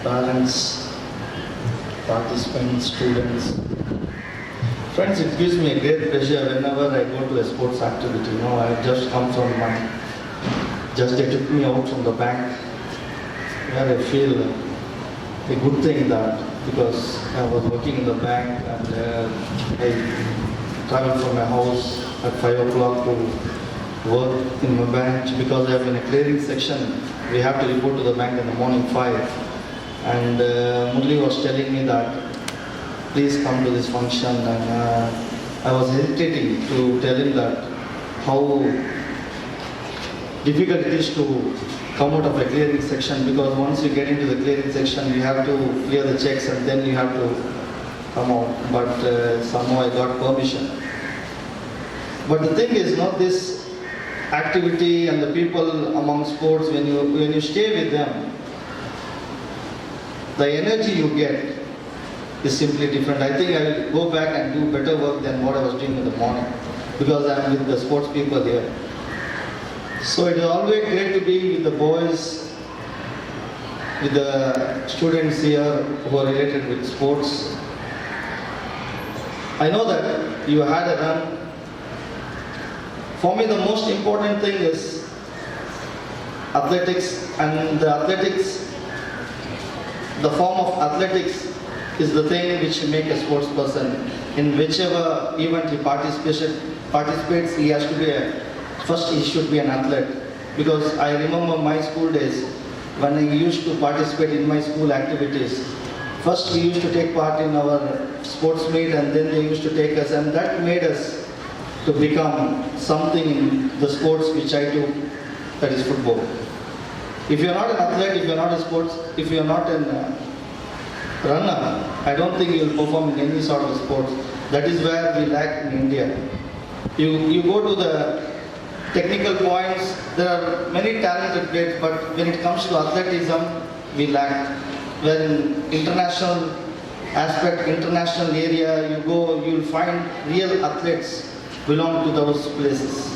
parents, participants, students. Friends, it gives me a great pleasure whenever I go to a sports activity. I just come from they took me out from the bank where I feel a good thing that because I was working in the bank and I traveled from my house at 5 o'clock to work in my bench because I have in a clearing section. We have to report to the bank in the morning 5. And Murli was telling me that please come to this function, and I was hesitating to tell him that how difficult it is to come out of a clearing section, because once you get into the clearing section you have to clear the checks and then you have to come out, but somehow I got permission. But the thing is, not this activity and the people among sports, when you stay with them, the energy you get is simply different. I think I will go back and do better work than what I was doing in the morning because I am with the sports people here. So it is always great to be with the boys, with the students here who are related with sports. I know that you had a run. For me, the most important thing is athletics, and the form of athletics is the thing which make a sports person. In whichever event he participates, he has to be first he should be an athlete. Because I remember my school days when I used to participate in my school activities. First we used to take part in our sports meet, and then they used to take us, and that made us to become something in the sports which I do, that is football. If you are not an athlete, if you are not a sports, if you are not a runner, I don't think you will perform in any sort of sports. That is where we lack in India. You go to the technical points, there are many talented players, but when it comes to athleticism, we lack. When international aspect, international area, you go, you will find real athletes belong to those places.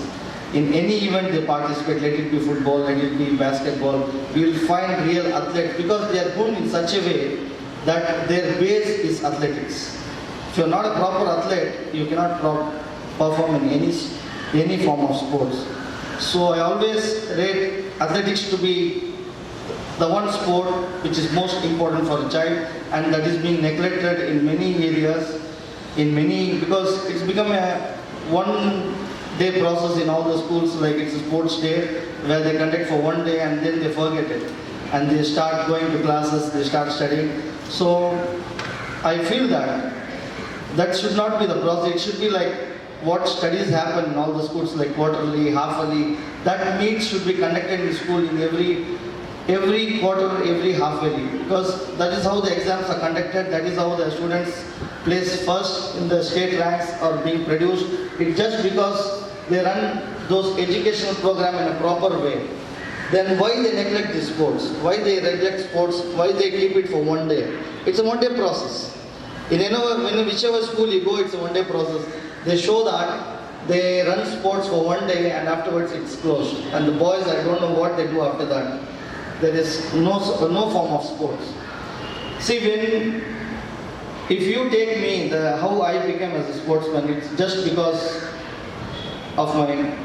In any event they participate, let it be football, let it be basketball, you will find real athletes because they are born in such a way that their base is athletics. If you are not a proper athlete, you cannot perform in any form of sports. So I always rate athletics to be the one sport which is most important for a child, and that is being neglected in many areas, because it's become a one-day process in all the schools, like it's a sports day where they conduct for one day and then they forget it. And they start going to classes, they start studying. So I feel that should not be the process. It should be like what studies happen in all the schools, like quarterly, half-yearly. That meet should be conducted in school in every quarter, every half-yearly, because that is how the exams are conducted, that is how the students place first in the state ranks are being produced. It's just because they run those educational program in a proper way. Then why they neglect the sports? Why they neglect sports? Why they keep it for one day? It's a one-day process. In whichever school you go, it's a one-day process. They show that they run sports for one day and afterwards it's closed. And the boys, I don't know what they do after that. There is no form of sports. See, if you take me, how I became as a sportsman, it's just because of my